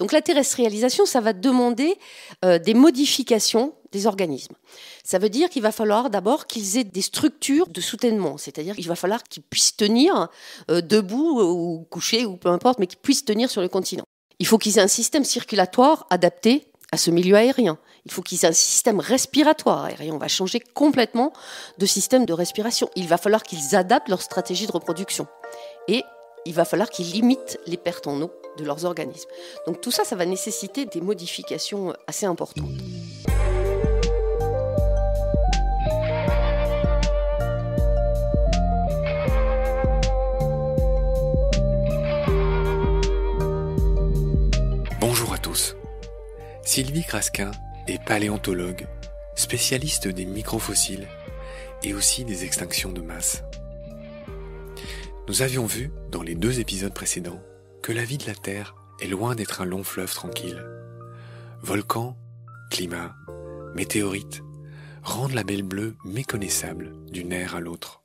Donc la terrestrialisation, ça va demander des modifications des organismes. Ça veut dire qu'il va falloir d'abord qu'ils aient des structures de soutènement, c'est-à-dire qu'il va falloir qu'ils puissent tenir debout ou couchés ou peu importe, mais qu'ils puissent tenir sur le continent. Il faut qu'ils aient un système circulatoire adapté à ce milieu aérien. Il faut qu'ils aient un système respiratoire aérien. On va changer complètement de système de respiration. Il va falloir qu'ils adaptent leur stratégie de reproduction. Et il va falloir qu'ils limitent les pertes en eau de leurs organismes. Donc tout ça, ça va nécessiter des modifications assez importantes. Bonjour à tous. Sylvie Crasquin est paléontologue, spécialiste des microfossiles et aussi des extinctions de masse. Nous avions vu, dans les 2 épisodes précédents, que la vie de la Terre est loin d'être un long fleuve tranquille. Volcans, climat, météorites rendent la Belle Bleue méconnaissable d'une ère à l'autre.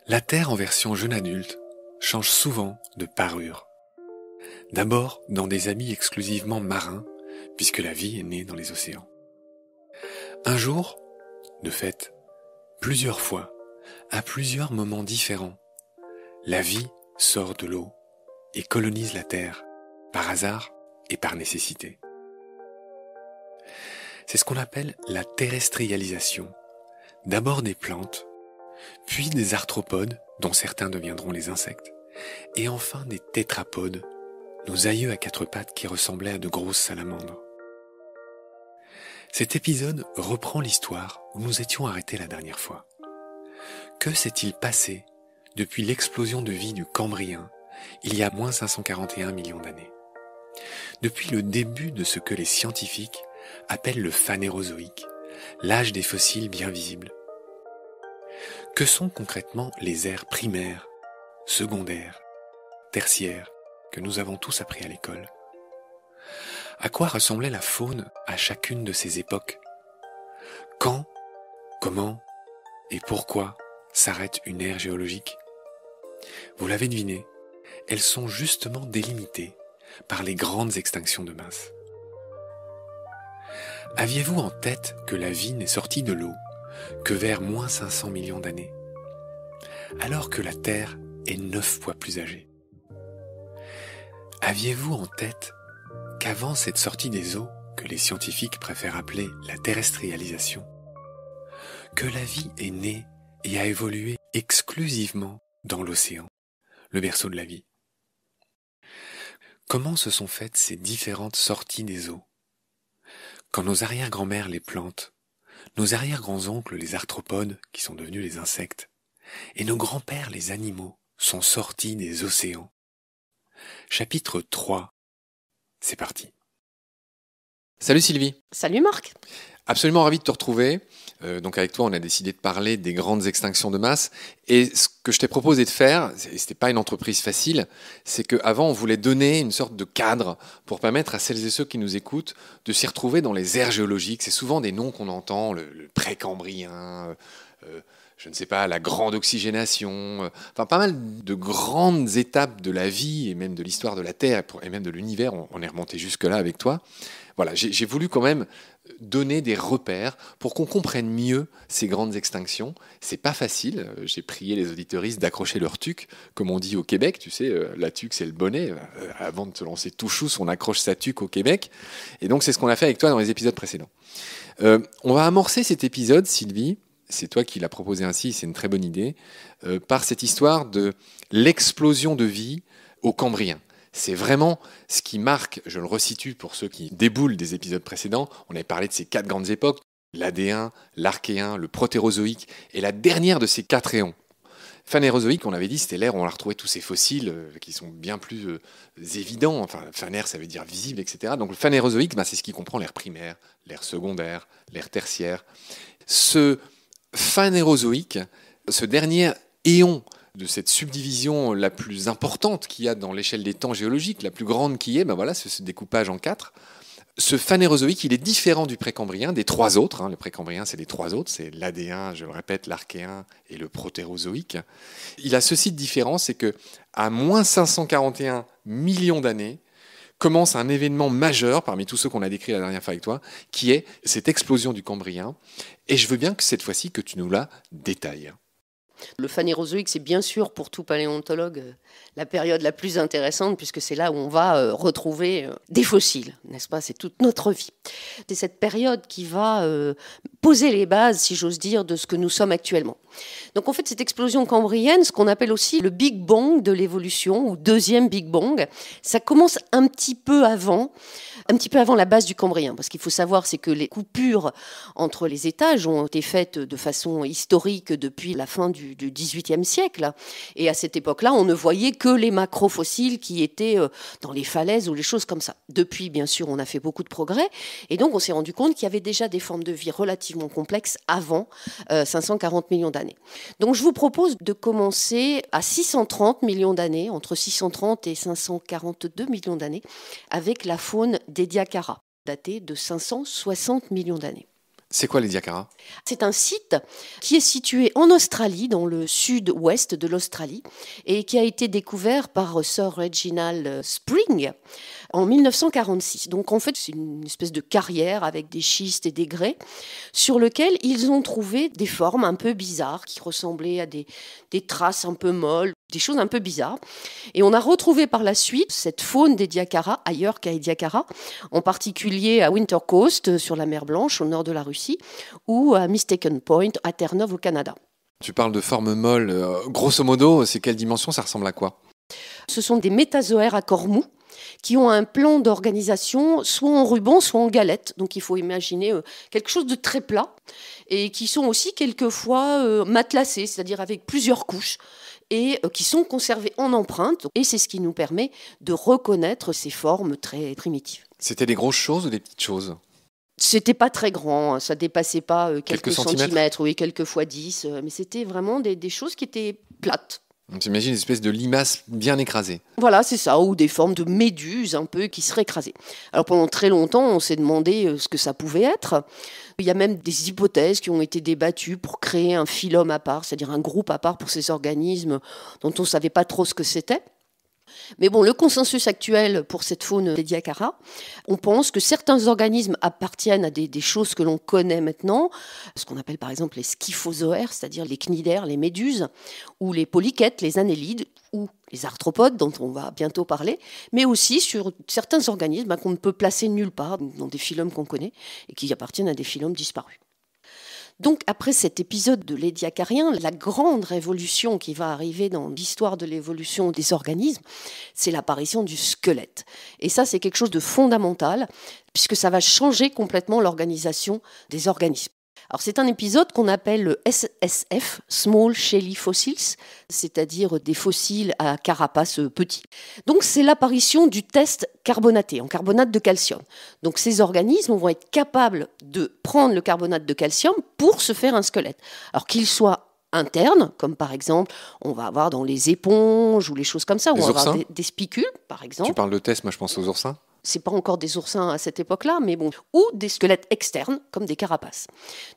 La Terre en version jeune adulte change souvent de parure. D'abord dans des habits exclusivement marins, puisque la vie est née dans les océans. Un jour, de fait, plusieurs fois, à plusieurs moments différents, la vie sort de l'eau et colonise la Terre, par hasard et par nécessité. C'est ce qu'on appelle la terrestrialisation. D'abord des plantes, puis des arthropodes, dont certains deviendront les insectes, et enfin des tétrapodes, nos aïeux à 4 pattes qui ressemblaient à de grosses salamandres. Cet épisode reprend l'histoire où nous étions arrêtés la dernière fois. Que s'est-il passé depuis l'explosion de vie du Cambrien, il y a moins 541 millions d'années? Depuis le début de ce que les scientifiques appellent le Phanérozoïque, l'âge des fossiles bien visibles. Que sont concrètement les ères primaires, secondaires, tertiaires, que nous avons tous appris à l'école? À quoi ressemblait la faune à chacune de ces époques? Quand, comment et pourquoi s'arrête une ère géologique? Vous l'avez deviné, elles sont justement délimitées par les grandes extinctions de masse. Aviez-vous en tête que la vie n'est sortie de l'eau que vers moins 500 millions d'années, alors que la Terre est 9 fois plus âgée? Aviez-vous en tête qu'avant cette sortie des eaux, que les scientifiques préfèrent appeler la terrestrialisation, que la vie est née et a évolué exclusivement dans l'océan, le berceau de la vie? Comment se sont faites ces différentes sorties des eaux? Quand nos arrière-grand-mères les plantes, nos arrière-grands-oncles les arthropodes, qui sont devenus les insectes, et nos grands-pères les animaux, sont sortis des océans. Chapitre 3. C'est parti. Salut Sylvie. Salut Marc. Absolument ravi de te retrouver. Donc avec toi, on a décidé de parler des grandes extinctions de masse. Et ce que je t'ai proposé de faire, et c'était pas une entreprise facile, c'est qu'avant, on voulait donner une sorte de cadre pour permettre à celles et ceux qui nous écoutent de s'y retrouver dans les aires géologiques. C'est souvent des noms qu'on entend, le précambrien, je ne sais pas, la grande oxygénation, enfin pas mal de grandes étapes de la vie et même de l'histoire de la Terre et même de l'univers. On est remonté jusque-là avec toi. Voilà, j'ai voulu quand même donner des repères pour qu'on comprenne mieux ces grandes extinctions. C'est pas facile. J'ai prié les auditeuristes d'accrocher leur tuque, comme on dit au Québec. Tu sais, la tuque, c'est le bonnet. Avant de te lancer tout chousse, on accroche sa tuque au Québec. Et donc, c'est ce qu'on a fait avec toi dans les épisodes précédents. On va amorcer cet épisode, Sylvie. C'est toi qui l'as proposé ainsi, c'est une très bonne idée, par cette histoire de l'explosion de vie au Cambrien. C'est vraiment ce qui marque, je le resitue pour ceux qui déboulent des épisodes précédents, on avait parlé de ces 4 grandes époques, l'Adéen, l'Archéen, le Protérozoïque, et la dernière de ces 4 éons. Phanérozoïque, on avait dit, c'était l'ère où on a retrouvé tous ces fossiles qui sont bien plus évidents, enfin phanère ça veut dire visible, etc. Donc le Phanérozoïque, c'est ce qui comprend l'ère primaire, l'ère secondaire, l'ère tertiaire. Ce Phanérozoïque, ce dernier éon de cette subdivision la plus importante qu'il y a dans l'échelle des temps géologiques, la plus grande qui est, ce découpage en 4, Ce phanérozoïque, il est différent du précambrien, des trois autres. Le précambrien, c'est les trois autres, c'est l'Adéen, je le répète, l'Archéen et le Protérozoïque. Il a ceci de différent, c'est que à moins 541 millions d'années, commence un événement majeur parmi tous ceux qu'on a décrits la dernière fois avec toi, qui est cette explosion du Cambrien. Et je veux bien que cette fois-ci, que tu nous la détailles. Le phanérozoïque, c'est bien sûr pour tout paléontologue la période la plus intéressante, puisque c'est là où on va retrouver des fossiles, n'est-ce pas? C'est toute notre vie. C'est cette période qui va poser les bases, si j'ose dire, de ce que nous sommes actuellement. Donc en fait, cette explosion cambrienne, ce qu'on appelle aussi le Big Bang de l'évolution, ou deuxième Big Bang, ça commence un petit peu avant la base du Cambrien. Parce qu'il faut savoir, c'est que les coupures entre les étages ont été faites de façon historique depuis la fin du XVIIIe siècle. Et à cette époque-là, on ne voyait que les macrofossiles qui étaient dans les falaises ou les choses comme ça. Depuis, bien sûr, on a fait beaucoup de progrès. Et donc, on s'est rendu compte qu'il y avait déjà des formes de vie relativement complexes avant 540 millions d'années. Donc, je vous propose de commencer à 630 millions d'années, entre 630 et 542 millions d'années, avec la faune d'Ediacara, datée de 560 millions d'années. C'est quoi l'Ediacara? C'est un site qui est situé en Australie, dans le sud-ouest de l'Australie, et qui a été découvert par Sir Reginald Spring en 1946. Donc en fait, c'est une espèce de carrière avec des schistes et des grès, sur lequel ils ont trouvé des formes un peu bizarres, qui ressemblaient à des traces un peu molles, des choses un peu bizarres. Et on a retrouvé par la suite cette faune d'Ediacara, ailleurs qu'à Ediacara, en particulier à Winter Coast, sur la mer Blanche, au nord de la Russie, ou à Mistaken Point, à Terre-Neuve, au Canada. Tu parles de formes molles. Grosso modo, c'est quelle dimension? Ça ressemble à quoi? Ce sont des métazoaires à corps mou qui ont un plan d'organisation soit en ruban, soit en galette. Donc il faut imaginer quelque chose de très plat et qui sont aussi quelquefois matelassés, c'est-à-dire avec plusieurs couches, et qui sont conservés en empreinte. Et c'est ce qui nous permet de reconnaître ces formes très primitives. C'était des grosses choses ou des petites choses? C'était pas très grand, ça dépassait pas quelques centimètres, centimètres, oui, quelques fois 10, mais c'était vraiment des choses qui étaient plates. On s'imagine une espèce de limace bien écrasée. Voilà, c'est ça, ou des formes de méduses un peu qui seraient écrasées. Alors pendant très longtemps, on s'est demandé ce que ça pouvait être. Il y a même des hypothèses qui ont été débattues pour créer un phylum à part, c'est-à-dire un groupe à part pour ces organismes dont on ne savait pas trop ce que c'était. Mais bon, le consensus actuel pour cette faune d'Ediacara, on pense que certains organismes appartiennent à des choses que l'on connaît maintenant, ce qu'on appelle par exemple les scyphozoaires, c'est-à-dire les cnidaires, les méduses, ou les polychètes, les annélides, ou les arthropodes, dont on va bientôt parler, mais aussi sur certains organismes qu'on ne peut placer nulle part, dans des phylums qu'on connaît, et qui appartiennent à des phylums disparus. Donc après cet épisode de l'Ediacarien, la grande révolution qui va arriver dans l'histoire de l'évolution des organismes, c'est l'apparition du squelette. Et ça, c'est quelque chose de fondamental, puisque ça va changer complètement l'organisation des organismes. Alors c'est un épisode qu'on appelle le SSF, Small Shelly Fossils, c'est-à-dire des fossiles à carapace petit. Donc c'est l'apparition du test carbonaté, en carbonate de calcium. Donc ces organismes vont être capables de prendre le carbonate de calcium pour se faire un squelette. Alors qu'il soit interne, comme par exemple, on va avoir dans les éponges ou les choses comme ça, Les on va avoir oursins? des spicules, par exemple. Tu parles de test, moi je pense aux oursins. C'est pas encore des oursins à cette époque-là, mais bon, ou des squelettes externes, comme des carapaces.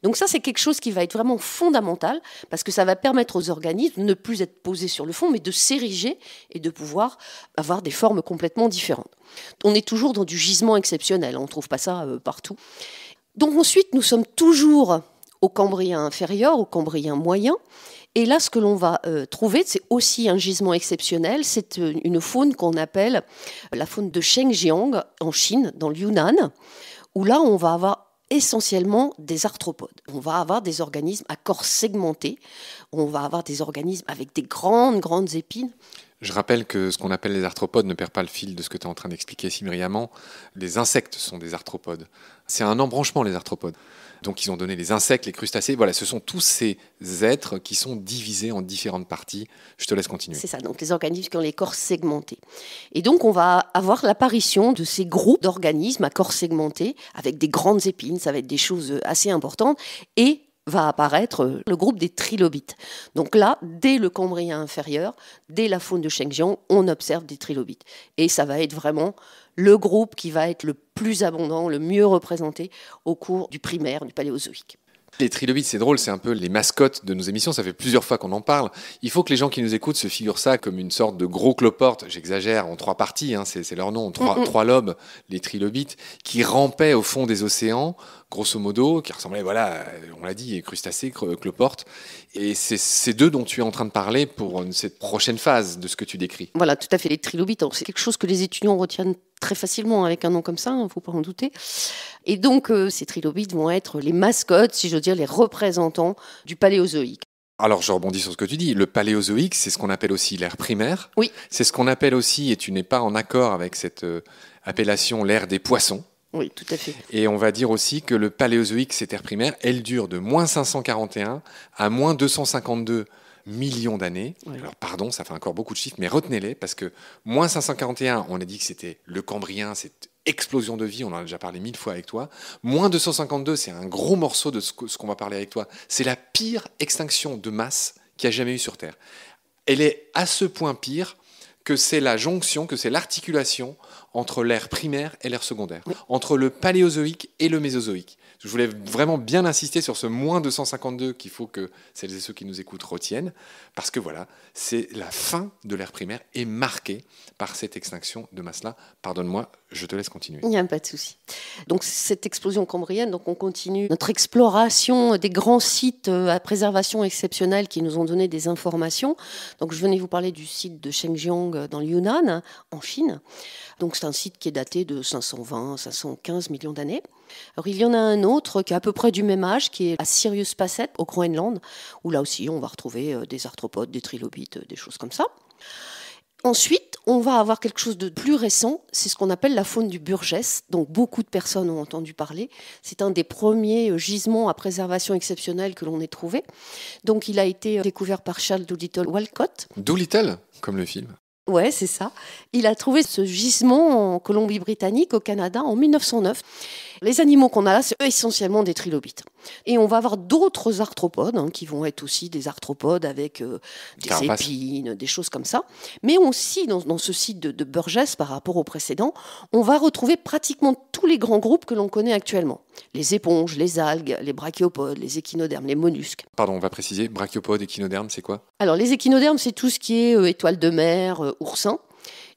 Donc ça, c'est quelque chose qui va être vraiment fondamental, parce que ça va permettre aux organismes de ne plus être posés sur le fond, mais de s'ériger et de pouvoir avoir des formes complètement différentes. On est toujours dans du gisement exceptionnel, on ne trouve pas ça partout. Donc ensuite, nous sommes toujours au Cambrien inférieur, au Cambrien moyen. Et là, ce que l'on va trouver, c'est aussi un gisement exceptionnel. C'est une faune qu'on appelle la faune de Shengjiang, en Chine, dans le Yunnan, où là, on va avoir essentiellement des arthropodes. On va avoir des organismes à corps segmentés. On va avoir des organismes avec des grandes épines. Je rappelle que ce qu'on appelle les arthropodes ne perd pas le fil de ce que tu es en train d'expliquer si brillamment. Les insectes sont des arthropodes. C'est un embranchement, les arthropodes. Donc ils ont donné les insectes, les crustacés. Voilà, ce sont tous ces êtres qui sont divisés en différentes parties. Je te laisse continuer. C'est ça, donc les organismes qui ont les corps segmentés. Et donc on va avoir l'apparition de ces groupes d'organismes à corps segmentés avec des grandes épines. Ça va être des choses assez importantes. Et va apparaître le groupe des trilobites. Donc là, dès le Cambrien inférieur, dès la faune de Shengjiang, on observe des trilobites. Et ça va être vraiment le groupe qui va être le plus abondant, le mieux représenté au cours du primaire, du Paléozoïque. Les trilobites, c'est drôle, c'est un peu les mascottes de nos émissions, ça fait plusieurs fois qu'on en parle. Il faut que les gens qui nous écoutent se figurent ça comme une sorte de gros cloporte, j'exagère, en 3 parties, hein, c'est leur nom, trois lobes, les trilobites, qui rampaient au fond des océans, grosso modo, qui ressemblaient, voilà, on l'a dit, crustacés, cloportes. Et c'est ces deux dont tu es en train de parler pour cette prochaine phase de ce que tu décris. Voilà, tout à fait, les trilobites, c'est quelque chose que les étudiants retiennent très facilement avec un nom comme ça, il ne faut pas en douter. Et donc, ces trilobites vont être les mascottes, si je veux dire, les représentants du Paléozoïque. Alors, je rebondis sur ce que tu dis. Le Paléozoïque, c'est ce qu'on appelle aussi l'ère primaire. Oui. C'est ce qu'on appelle aussi, et tu n'es pas en accord avec cette appellation, l'ère des poissons. Oui, tout à fait. Et on va dire aussi que le Paléozoïque, cette ère primaire, elle dure de moins 541 à moins 252 millions d'années. Oui. Alors pardon, ça fait encore beaucoup de chiffres, mais retenez-les, parce que moins 541, on a dit que c'était le Cambrien, cette explosion de vie, on en a déjà parlé 1000 fois avec toi. Moins 252, c'est un gros morceau de ce qu'on va parler avec toi. C'est la pire extinction de masse qu'il y a jamais eu sur Terre. Elle est à ce point pire que c'est la jonction, que c'est l'articulation entre l'ère primaire et l'ère secondaire, oui. Entre le Paléozoïque et le Mésozoïque. Je voulais vraiment bien insister sur ce moins 252 qu'il faut que celles et ceux qui nous écoutent retiennent, parce que voilà, c'est la fin de l'ère primaire est marquée par cette extinction de masse-là. Pardonne-moi, je te laisse continuer. Il n'y a pas de souci. Donc cette explosion cambrienne, donc on continue notre exploration des grands sites à préservation exceptionnelle qui nous ont donné des informations. Donc je venais vous parler du site de Shengjiang dans le Yunnan, en Chine. Donc c'est un site qui est daté de 520-515 millions d'années. Alors il y en a un autre qui est à peu près du même âge, qui est à Sirius Passet, au Groenland, où là aussi on va retrouver des arthropodes, des trilobites, des choses comme ça. Ensuite, on va avoir quelque chose de plus récent, c'est ce qu'on appelle la faune du Burgess, dont beaucoup de personnes ont entendu parler. C'est un des premiers gisements à préservation exceptionnelle que l'on ait trouvé. Donc il a été découvert par Charles Doolittle Walcott. Doolittle, comme le film. Ouais, c'est ça. Il a trouvé ce gisement en Colombie-Britannique, au Canada, en 1909. Les animaux qu'on a là, c'est essentiellement des trilobites. Et on va avoir d'autres arthropodes, qui vont être aussi des arthropodes avec des épines, des choses comme ça. Mais aussi, dans ce site de Burgess, par rapport au précédent, on va retrouver pratiquement tous les grands groupes que l'on connaît actuellement. Les éponges, les algues, les brachiopodes, les échinodermes, les mollusques. Pardon, on va préciser, brachiopodes, échinodermes, c'est quoi ? Alors, les échinodermes, c'est tout ce qui est étoiles de mer, oursins.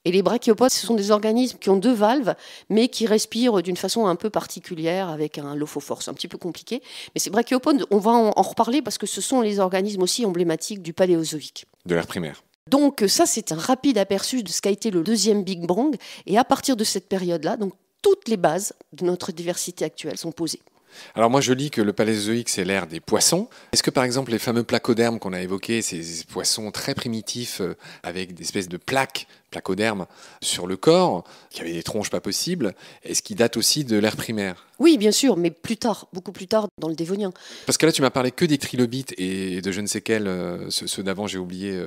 Et les brachiopodes, ce sont des organismes qui ont 2 valves, mais qui respirent d'une façon un peu particulière, avec un lophophore. Un petit peu compliqué. Mais ces brachiopodes, on va en reparler parce que ce sont les organismes aussi emblématiques du Paléozoïque. De l'ère primaire. Donc ça, c'est un rapide aperçu de ce qu'a été le deuxième Big Bang. Et à partir de cette période-là, donc, toutes les bases de notre diversité actuelle sont posées. Alors moi je lis que le Paléozoïque c'est l'ère des poissons. Est-ce que par exemple les fameux placodermes qu'on a évoqués, ces poissons très primitifs avec des espèces de placodermes sur le corps, qui avaient des tronches pas possibles, est-ce qu'ils datent aussi de l'ère primaire ? Oui, bien sûr, mais plus tard, beaucoup plus tard dans le Dévonien. Parce que là tu m'as parlé que des trilobites et de je ne sais quels, ceux d'avant j'ai oublié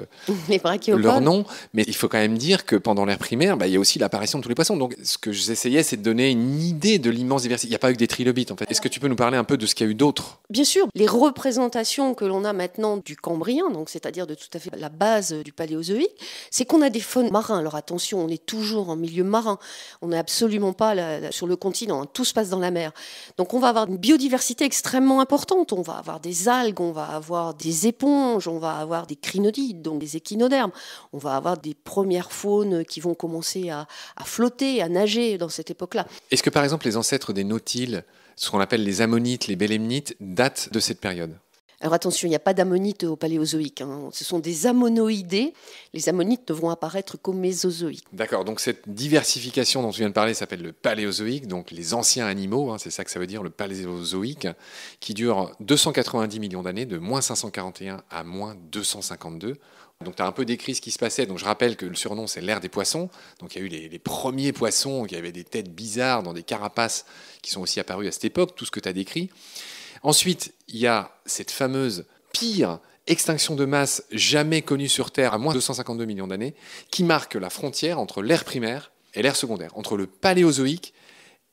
leur nom, mais il faut quand même dire que pendant l'ère primaire, il y a aussi l'apparition de tous les poissons. Donc ce que j'essayais c'est de donner une idée de l'immense diversité. Il n'y a pas eu que des trilobites en fait. Est-ce que tu peux nous parler un peu de ce qu'il y a eu d'autre ? Bien sûr, les représentations que l'on a maintenant du Cambrien, donc c'est-à-dire de tout à fait la base du Paléozoïque, c'est qu'on a des faunes marins. Alors attention, on est toujours en milieu marin, on n'est absolument pas sur le continent, tout se passe dans la mer. Donc on va avoir une biodiversité extrêmement importante, on va avoir des algues, on va avoir des éponges, on va avoir des crinodides, donc des échinodermes, on va avoir des premières faunes qui vont commencer à flotter, à nager dans cette époque-là. Est-ce que par exemple les ancêtres des nautiles, ce qu'on appelle les ammonites, les bélemnites, datent de cette période ? Alors attention, il n'y a pas d'ammonites au Paléozoïque. Ce sont des ammonoïdés. Les ammonites ne vont apparaître qu'au Mésozoïque. D'accord, donc cette diversification dont tu viens de parler s'appelle le Paléozoïque, donc les anciens animaux, c'est ça que ça veut dire, le Paléozoïque, qui dure 290 millions d'années, de moins 541 à moins 252. Donc tu as un peu décrit ce qui se passait. Donc je rappelle que le surnom c'est l'ère des poissons. Donc il y a eu les premiers poissons qui avaient des têtes bizarres dans des carapaces qui sont aussi apparus à cette époque, tout ce que tu as décrit. Ensuite, il y a cette fameuse pire extinction de masse jamais connue sur Terre à moins de 252 millions d'années, qui marque la frontière entre l'ère primaire et l'ère secondaire, entre le Paléozoïque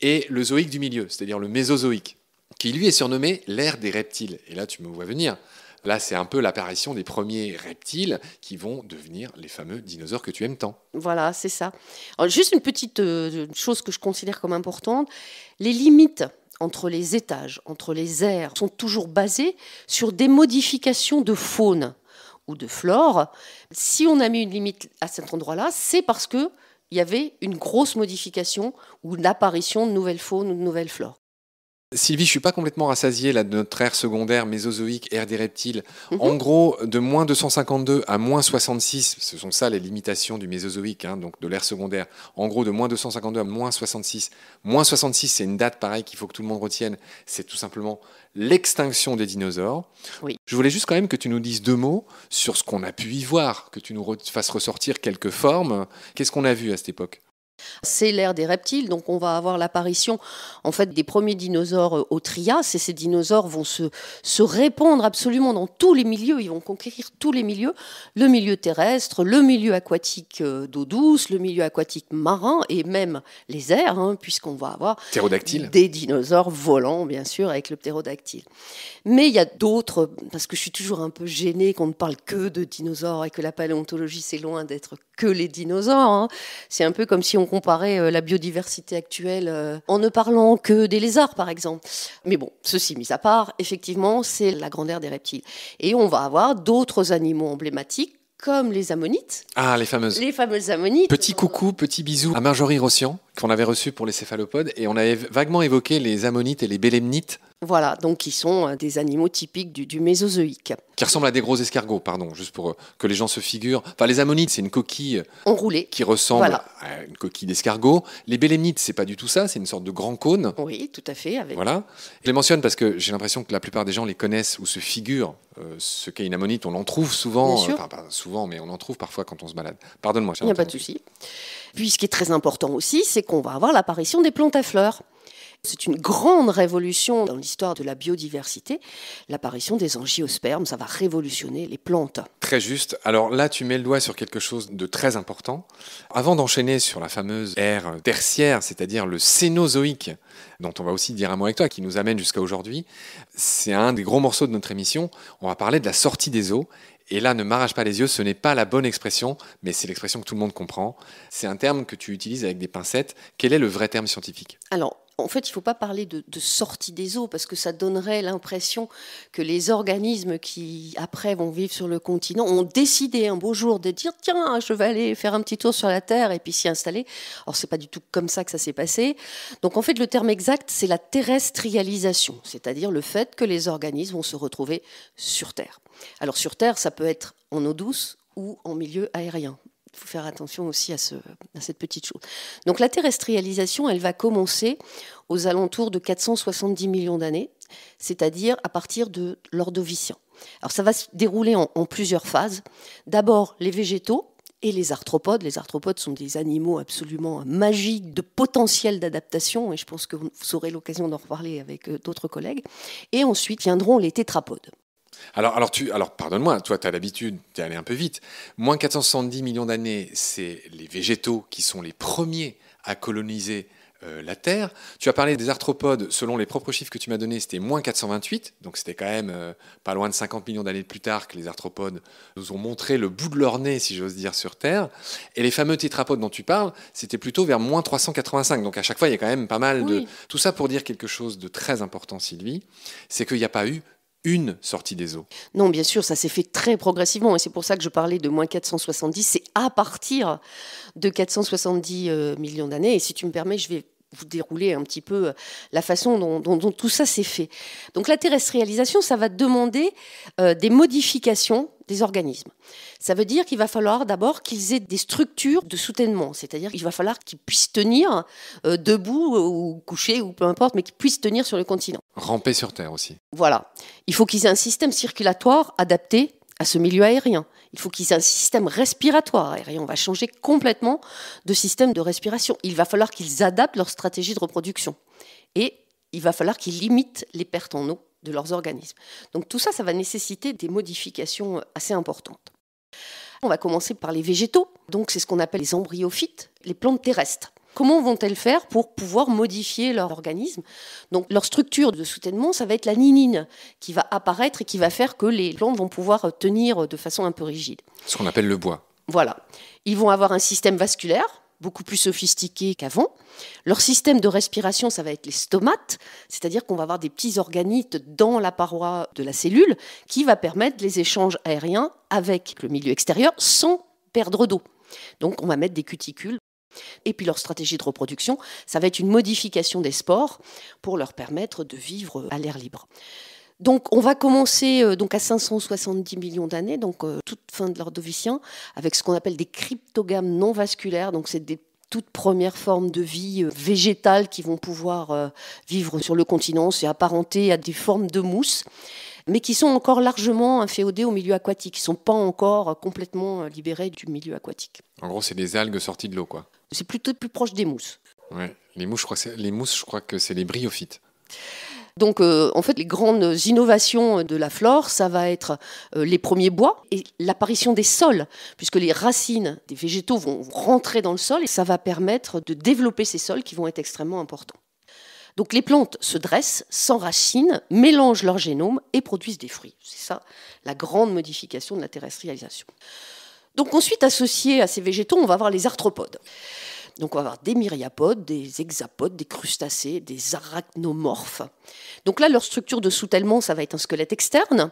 et le zoïque du milieu, c'est-à-dire le Mésozoïque. qui lui est surnommé l'ère des reptiles. Et là, tu me vois venir. Là, c'est un peu l'apparition des premiers reptiles qui vont devenir les fameux dinosaures que tu aimes tant. Voilà, c'est ça. Alors, juste une petite chose que je considère comme importante, les limites entre les étages, entre les aires, sont toujours basées sur des modifications de faune ou de flore. Si on a mis une limite à cet endroit-là, c'est parce qu'il y avait une grosse modification ou l'apparition de nouvelles faunes ou de nouvelles flores. Sylvie, je suis pas complètement rassasié là, de notre ère secondaire mésozoïque, ère des reptiles. Mhm. En gros, de moins 252 à moins 66, ce sont ça les limitations du mésozoïque, hein, donc de l'ère secondaire. En gros, de moins 252 à moins 66. Moins 66, c'est une date pareil qu'il faut que tout le monde retienne. C'est tout simplement l'extinction des dinosaures. Oui. Je voulais juste quand même que tu nous dises deux mots sur ce qu'on a pu y voir, que tu nous fasses ressortir quelques formes. Qu'est-ce qu'on a vu à cette époque? C'est l'ère des reptiles, donc on va avoir l'apparition en fait des premiers dinosaures au Trias, et ces dinosaures vont se répandre absolument dans tous les milieux, ils vont conquérir tous les milieux, le milieu terrestre, le milieu aquatique d'eau douce, le milieu aquatique marin et même les airs, hein, puisqu'on va avoir Ptérodactyle. des dinosaures volants, bien sûr, avec le ptérodactyle. Mais il y a d'autres, parce que je suis toujours un peu gênée qu'on ne parle que de dinosaures et que la paléontologie, c'est loin d'être que les dinosaures, hein. C'est un peu comme si on comparait la biodiversité actuelle en ne parlant que des lézards, par exemple. Mais bon, ceci mis à part, effectivement, c'est la grande ère des reptiles. Et on va avoir d'autres animaux emblématiques, comme les ammonites. Ah, les fameuses. Les fameuses ammonites. Petit coucou, petit bisou à Marjorie Rossian, qu'on avait reçu pour les céphalopodes, et on avait vaguement évoqué les ammonites et les bélemnites. Voilà, donc qui sont des animaux typiques du Mésozoïque. Qui ressemblent à des gros escargots, pardon, juste pour que les gens se figurent. Enfin, les ammonites, c'est une coquille enroulée qui ressemble voilà. à une coquille d'escargot. Les bélemnites, c'est pas du tout ça, c'est une sorte de grand cône. Oui, tout à fait. Avec... Voilà. Je les mentionne parce que j'ai l'impression que la plupart des gens les connaissent ou se figurent. Ce qu'est une ammonite, on en trouve souvent. Bien sûr. Enfin, pas souvent, mais on en trouve parfois quand on se balade. Pardonne-moi. Il n'y a pas de souci. Puis ce qui est très important aussi, c'est qu'on va avoir l'apparition des plantes à fleurs. C'est une grande révolution dans l'histoire de la biodiversité. L'apparition des angiospermes, ça va révolutionner les plantes. Très juste. Alors là, tu mets le doigt sur quelque chose de très important. Avant d'enchaîner sur la fameuse ère tertiaire, c'est-à-dire le Cénozoïque, dont on va aussi dire un mot avec toi, qui nous amène jusqu'à aujourd'hui, c'est un des gros morceaux de notre émission. On va parler de la sortie des eaux. Et là, ne m'arrache pas les yeux, ce n'est pas la bonne expression, mais c'est l'expression que tout le monde comprend. C'est un terme que tu utilises avec des pincettes. Quel est le vrai terme scientifique ? Alors, en fait, il ne faut pas parler de sortie des eaux parce que ça donnerait l'impression que les organismes qui, après, vont vivre sur le continent ont décidé un beau jour de dire « Tiens, je vais aller faire un petit tour sur la Terre et puis s'y installer ». Alors, ce n'est pas du tout comme ça que ça s'est passé. Donc, en fait, le terme exact, c'est la terrestrialisation, c'est-à-dire le fait que les organismes vont se retrouver sur Terre. Alors, sur Terre, ça peut être en eau douce ou en milieu aérien. Il faut faire attention aussi à cette petite chose. Donc la terrestrialisation, elle va commencer aux alentours de 470 millions d'années, c'est-à-dire à partir de l'Ordovicien. Alors ça va se dérouler en plusieurs phases. D'abord les végétaux et les arthropodes. Les arthropodes sont des animaux absolument magiques, de potentiel d'adaptation, et je pense que vous aurez l'occasion d'en reparler avec d'autres collègues. Et ensuite viendront les tétrapodes. Alors pardonne-moi, toi, tu as l'habitude d'y aller un peu vite. Moins 470 millions d'années, c'est les végétaux qui sont les premiers à coloniser la Terre. Tu as parlé des arthropodes, selon les propres chiffres que tu m'as donnés, c'était moins 428, donc c'était quand même pas loin de 50 millions d'années plus tard que les arthropodes nous ont montré le bout de leur nez, si j'ose dire, sur Terre. Et les fameux tétrapodes dont tu parles, c'était plutôt vers moins 385, donc à chaque fois, il y a quand même pas mal de... Tout ça pour dire quelque chose de très important, Sylvie, c'est qu'il n'y a pas eu une sortie des eaux. Non, bien sûr, ça s'est fait très progressivement et c'est pour ça que je parlais de moins 470. C'est à partir de 470 millions d'années. Et si tu me permets, je vais vous dérouler un petit peu la façon dont tout ça s'est fait. Donc la terrestrialisation, ça va demander des modifications des organismes. Ça veut dire qu'il va falloir d'abord qu'ils aient des structures de soutènement, c'est-à-dire qu'il va falloir qu'ils puissent tenir debout ou couchés ou peu importe, mais qu'ils puissent tenir sur le continent. Ramper sur Terre aussi. Voilà. Il faut qu'ils aient un système circulatoire adapté à ce milieu aérien. Il faut qu'ils aient un système respiratoire aérien. On va changer complètement de système de respiration. Il va falloir qu'ils adaptent leur stratégie de reproduction. Et il va falloir qu'ils limitent les pertes en eau de leurs organismes. Donc tout ça, ça va nécessiter des modifications assez importantes. On va commencer par les végétaux. Donc c'est ce qu'on appelle les embryophytes, les plantes terrestres. Comment vont-elles faire pour pouvoir modifier leur organisme? Donc leur structure de soutènement, ça va être la lignine qui va apparaître et qui va faire que les plantes vont pouvoir tenir de façon un peu rigide. Ce qu'on appelle le bois. Voilà. Ils vont avoir un système vasculaire beaucoup plus sophistiqué qu'avant. Leur système de respiration, ça va être les stomates, c'est-à-dire qu'on va avoir des petits organites dans la paroi de la cellule qui va permettre les échanges aériens avec le milieu extérieur sans perdre d'eau. Donc on va mettre des cuticules. Et puis leur stratégie de reproduction, ça va être une modification des spores pour leur permettre de vivre à l'air libre. Donc on va commencer donc à 570 millions d'années, donc toute fin de l'Ordovicien, avec ce qu'on appelle des cryptogames non vasculaires. Donc c'est des toutes premières formes de vie végétale qui vont pouvoir vivre sur le continent, c'est apparenté à des formes de mousse, mais qui sont encore largement inféodées au milieu aquatique, qui ne sont pas encore complètement libérées du milieu aquatique. En gros, c'est des algues sorties de l'eau, quoi. C'est plutôt plus proche des mousses. Ouais. Les mousses, je crois que c'est les bryophytes. Donc, en fait, les grandes innovations de la flore, ça va être les premiers bois et l'apparition des sols, puisque les racines des végétaux vont rentrer dans le sol et ça va permettre de développer ces sols qui vont être extrêmement importants. Donc, les plantes se dressent, s'enracinent, mélangent leur génome et produisent des fruits. C'est ça la grande modification de la terrestrialisation. Donc, ensuite, associé à ces végétaux, on va avoir les arthropodes. Donc on va avoir des myriapodes, des hexapodes, des crustacés, des arachnomorphes. Donc là, leur structure de soutèlement, ça va être un squelette externe.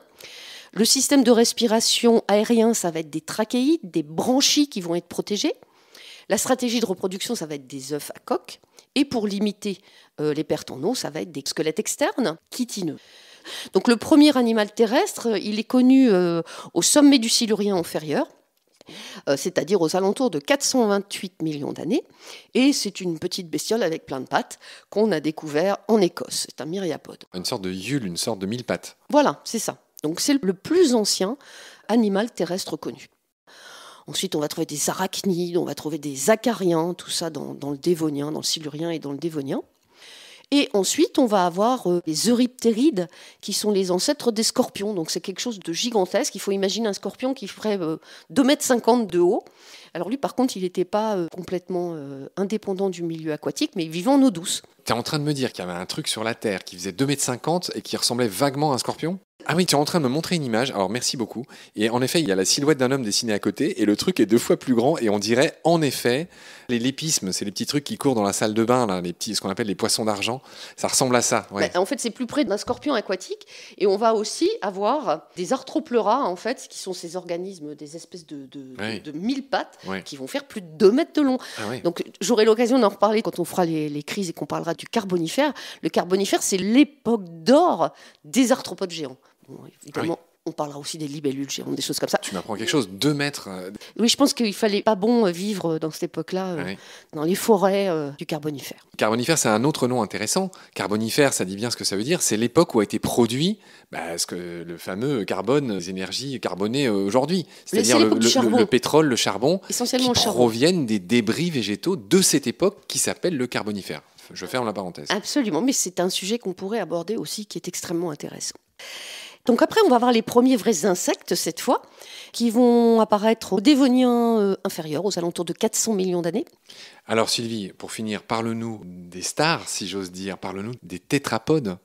Le système de respiration aérien, ça va être des trachéides, des branchies qui vont être protégées. La stratégie de reproduction, ça va être des œufs à coque. Et pour limiter les pertes en eau, ça va être des squelettes externes chitineux. Donc le premier animal terrestre, il est connu au sommet du Silurien inférieur, c'est-à-dire aux alentours de 428 millions d'années. Et c'est une petite bestiole avec plein de pattes qu'on a découvert en Écosse. C'est un myriapode. Une sorte de yule, une sorte de mille pattes. Voilà, c'est ça. Donc c'est le plus ancien animal terrestre connu. Ensuite, on va trouver des arachnides, on va trouver des acariens, tout ça dans le Dévonien, dans le Silurien et dans le Dévonien. Et ensuite, on va avoir les euryptérides, qui sont les ancêtres des scorpions. Donc c'est quelque chose de gigantesque. Il faut imaginer un scorpion qui ferait 2,50 m de haut. Alors lui, par contre, il n'était pas complètement indépendant du milieu aquatique, mais il vivait en eau douce. Tu es en train de me dire qu'il y avait un truc sur la Terre qui faisait 2,50 m et qui ressemblait vaguement à un scorpion? Ah oui, tu es en train de me montrer une image, alors merci beaucoup. Et en effet, il y a la silhouette d'un homme dessiné à côté, et le truc est 2 fois plus grand, et on dirait, en effet, les lépismes, c'est les petits trucs qui courent dans la salle de bain, là, ce qu'on appelle les poissons d'argent, ça ressemble à ça. Ouais. En fait, c'est plus près d'un scorpion aquatique, et on va aussi avoir des arthropleuras, en fait, qui sont ces organismes, des espèces de 1000 pattes, qui vont faire plus de 2 mètres de long. Ah ouais. Donc j'aurai l'occasion d'en reparler quand on fera les crises et qu'on parlera du Carbonifère. Le Carbonifère, c'est l'époque d'or des arthropodes géants. Bon, évidemment, on parlera aussi des libellules géantes, des choses comme ça. Tu m'apprends quelque chose, 2 mètres. Oui, je pense qu'il fallait pas bon vivre dans cette époque-là, dans les forêts du Carbonifère. Carbonifère, c'est un autre nom intéressant. Carbonifère, ça dit bien ce que ça veut dire. C'est l'époque où a été produit le fameux carbone, les énergies carbonées aujourd'hui. C'est-à-dire le pétrole, le charbon, essentiellement qui proviennent des débris végétaux de cette époque qui s'appelle le Carbonifère. Je ferme la parenthèse. Absolument, mais c'est un sujet qu'on pourrait aborder aussi qui est extrêmement intéressant. Donc après, on va avoir les premiers vrais insectes, cette fois, qui vont apparaître au Dévonien inférieur, aux alentours de 400 millions d'années. Alors Sylvie, pour finir, parle-nous des stars, si j'ose dire. Parle-nous des tétrapodes.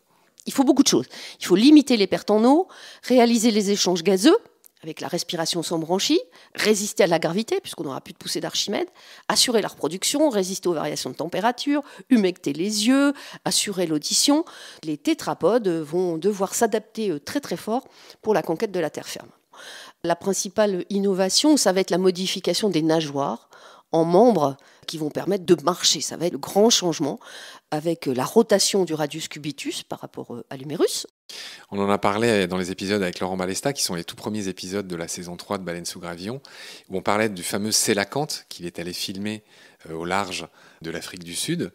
Il faut beaucoup de choses. Il faut limiter les pertes en eau, réaliser les échanges gazeux, avec la respiration sans branchie, résister à la gravité, puisqu'on n'aura plus de poussée d'Archimède, assurer la reproduction, résister aux variations de température, humecter les yeux, assurer l'audition. Les tétrapodes vont devoir s'adapter très très fort pour la conquête de la terre ferme. La principale innovation, ça va être la modification des nageoires en membres qui vont permettre de marcher. Ça va être le grand changement avec la rotation du radius cubitus par rapport à l'humérus. On en a parlé dans les épisodes avec Laurent Balesta, qui sont les tout premiers épisodes de la saison 3 de Baleine sous gravillon, où on parlait du fameux sélacanthe qu'il est allé filmer au large de l'Afrique du Sud.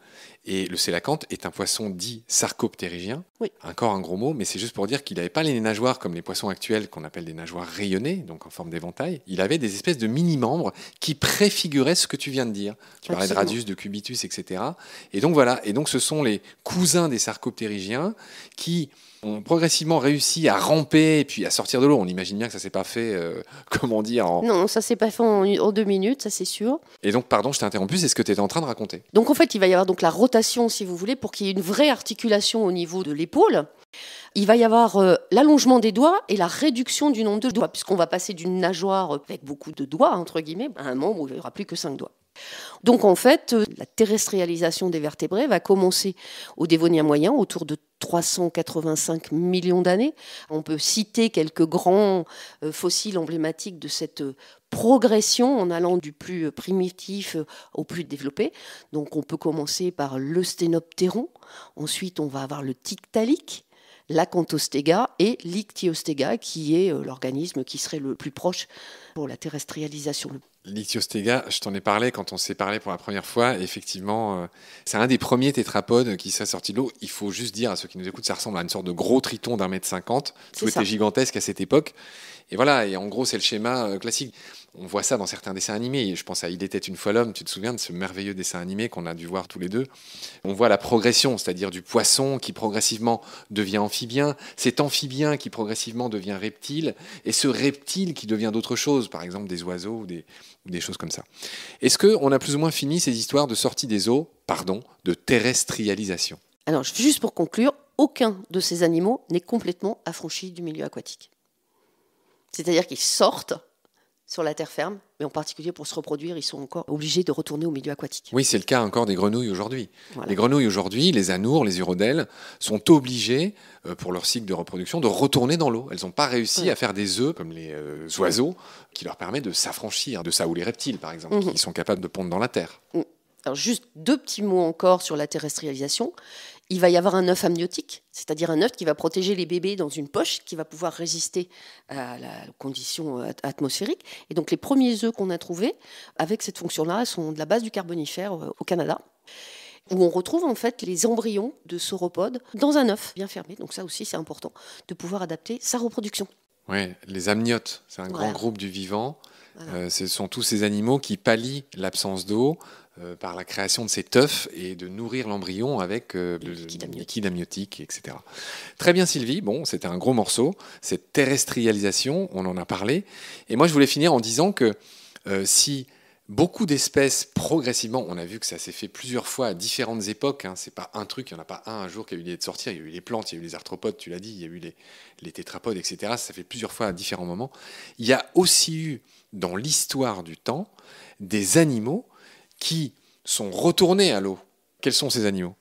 Et le sélacanthe est un poisson dit sarcoptérygien, Oui. encore un gros mot, mais c'est juste pour dire qu'il n'avait pas les nageoires comme les poissons actuels qu'on appelle des nageoires rayonnées, donc en forme d'éventail. Il avait des espèces de mini-membres qui préfiguraient ce que tu viens de dire. Tu parlais de Absolument. radius, de cubitus, etc. Et donc voilà, et donc ce sont les cousins des sarcoptérygiens qui ont progressivement réussi à ramper et puis à sortir de l'eau. On imagine bien que ça ne s'est pas fait, comment dire, Non, ça s'est pas fait en 2 minutes, ça c'est sûr. Et donc, pardon, je t'ai interrompu, c'est ce que tu étais en train de raconter. Donc en fait, il va y avoir donc la rotation, si vous voulez, pour qu'il y ait une vraie articulation au niveau de l'épaule. Il va y avoir l'allongement des doigts et la réduction du nombre de doigts, puisqu'on va passer d'une nageoire avec beaucoup de doigts, entre guillemets, à un membre où il n'y aura plus que 5 doigts. Donc en fait, la terrestrialisation des vertébrés va commencer au Dévonien moyen, autour de 385 millions d'années. On peut citer quelques grands fossiles emblématiques de cette progression en allant du plus primitif au plus développé. Donc on peut commencer par le Sténoptéron, ensuite on va avoir le Tiktaalik, l'Acanthostega et l'Ichthyostega, qui est l'organisme qui serait le plus proche pour la terrestrialisation. L'Ichthyostega, je t'en ai parlé quand on s'est parlé pour la première fois. Effectivement, c'est un des premiers tétrapodes qui s'est sorti de l'eau. Il faut juste dire à ceux qui nous écoutent, ça ressemble à une sorte de gros triton d'1,50 m. Tout était gigantesque à cette époque. Et voilà, et en gros, c'est le schéma classique. On voit ça dans certains dessins animés. Je pense à Il était une fois l'homme. Tu te souviens de ce merveilleux dessin animé qu'on a dû voir tous les deux? On voit la progression, c'est-à-dire du poisson qui progressivement devient amphibien, cet amphibien qui progressivement devient reptile, et ce reptile qui devient d'autres choses, par exemple des oiseaux ou des choses comme ça. Est-ce qu'on a plus ou moins fini ces histoires de sortie des eaux, de terrestrialisation? Alors, juste pour conclure, aucun de ces animaux n'est complètement affranchi du milieu aquatique. C'est-à-dire qu'ils sortent sur la terre ferme, mais en particulier pour se reproduire, ils sont encore obligés de retourner au milieu aquatique. Oui, c'est le cas encore des grenouilles aujourd'hui. Voilà. Les grenouilles aujourd'hui, les anours, les urodèles, sont obligées, pour leur cycle de reproduction, de retourner dans l'eau. Elles n'ont pas réussi à faire des œufs, comme les oiseaux, qui leur permettent de s'affranchir de ça, ou les reptiles, par exemple, qui sont capables de pondre dans la terre. Alors, juste 2 petits mots encore sur la terrestrialisation. Il va y avoir un œuf amniotique, c'est-à-dire un œuf qui va protéger les bébés dans une poche, qui va pouvoir résister à la condition atmosphérique. Et donc les premiers œufs qu'on a trouvés avec cette fonction-là sont de la base du Carbonifère au Canada, où on retrouve en fait les embryons de sauropodes dans un œuf bien fermé. Donc ça aussi c'est important de pouvoir adapter sa reproduction. Oui, les amniotes, c'est un grand groupe du vivant. Ce sont tous ces animaux qui pallient l'absence d'eau par la création de cet œuf et de nourrir l'embryon avec le liquide amniotique, etc. Très bien Sylvie, bon, c'était un gros morceau, cette terrestrialisation, on en a parlé. Et moi je voulais finir en disant que si beaucoup d'espèces progressivement, on a vu que ça s'est fait plusieurs fois à différentes époques, hein, c'est pas un truc, il n'y en a pas un jour qui a eu l'idée de sortir, il y a eu les plantes, il y a eu les arthropodes, tu l'as dit, il y a eu les tétrapodes, etc. Ça fait plusieurs fois à différents moments. Il y a aussi eu dans l'histoire du temps des animaux qui sont retournés à l'eau. Quels sont ces animaux?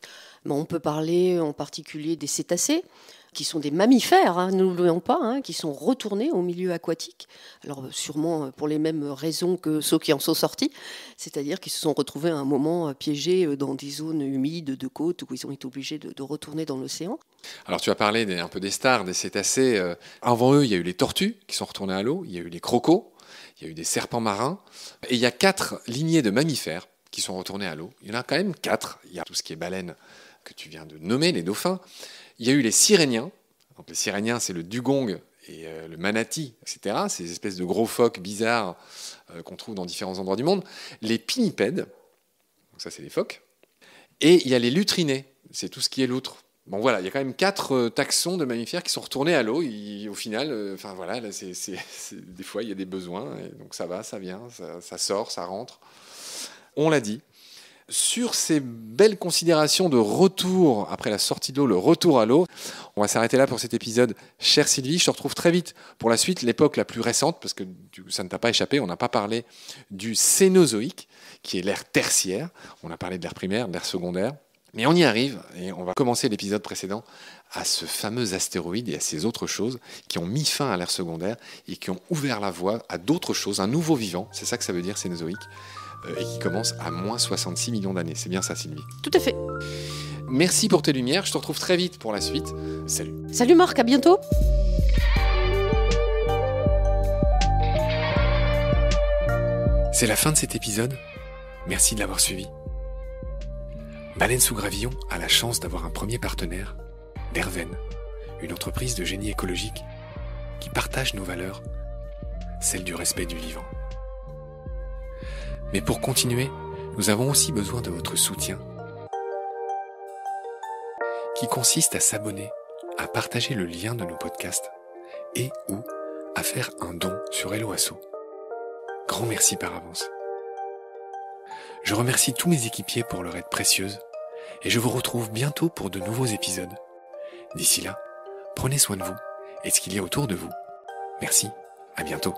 On peut parler en particulier des cétacés, qui sont des mammifères, hein, ne l'oublions pas, hein, qui sont retournés au milieu aquatique. Alors sûrement pour les mêmes raisons que ceux qui en sont sortis, c'est-à-dire qu'ils se sont retrouvés à un moment piégés dans des zones humides de côte où ils ont été obligés de retourner dans l'océan. Alors tu as parlé un peu des stars, des cétacés. Avant eux, il y a eu les tortues qui sont retournées à l'eau, il y a eu les crocos, il y a eu des serpents marins, et il y a 4 lignées de mammifères qui sont retournés à l'eau. Il y en a quand même 4. Il y a tout ce qui est baleines que tu viens de nommer, les dauphins. Il y a eu les siréniens. Donc les siréniens, c'est le dugong et le manatee, etc. Ces espèces de gros phoques bizarres qu'on trouve dans différents endroits du monde. Les pinnipèdes, donc ça c'est les phoques. Et il y a les lutrinés, c'est tout ce qui est loutre. Bon voilà, il y a quand même 4 taxons de mammifères qui sont retournés à l'eau. Au final, enfin voilà, là, des fois il y a des besoins, et donc ça va, ça vient, ça sort, ça rentre. On l'a dit. Sur ces belles considérations de retour après la sortie de l'eau, le retour à l'eau, on va s'arrêter là pour cet épisode. Chère Sylvie, je te retrouve très vite pour la suite, l'époque la plus récente, parce que ça ne t'a pas échappé, on n'a pas parlé du Cénozoïque, qui est l'ère tertiaire. On a parlé de l'ère primaire, de l'ère secondaire. Mais on y arrive, et on va commencer l'épisode précédent à ce fameux astéroïde et à ces autres choses qui ont mis fin à l'ère secondaire et qui ont ouvert la voie à d'autres choses, un nouveau vivant, c'est ça que ça veut dire, Cénozoïque, et qui commence à moins 66 millions d'années. C'est bien ça, Sylvie? Tout à fait. Merci pour tes lumières, je te retrouve très vite pour la suite. Salut. Salut Marc, à bientôt. C'est la fin de cet épisode. Merci de l'avoir suivi. Baleine sous Gravillon a la chance d'avoir un premier partenaire, Derven, une entreprise de génie écologique qui partage nos valeurs, celle du respect du vivant. Mais pour continuer, nous avons aussi besoin de votre soutien, qui consiste à s'abonner, à partager le lien de nos podcasts et ou à faire un don sur Hello Asso. Grand merci par avance. Je remercie tous mes équipiers pour leur aide précieuse et je vous retrouve bientôt pour de nouveaux épisodes. D'ici là, prenez soin de vous et de ce qu'il y a autour de vous. Merci, à bientôt.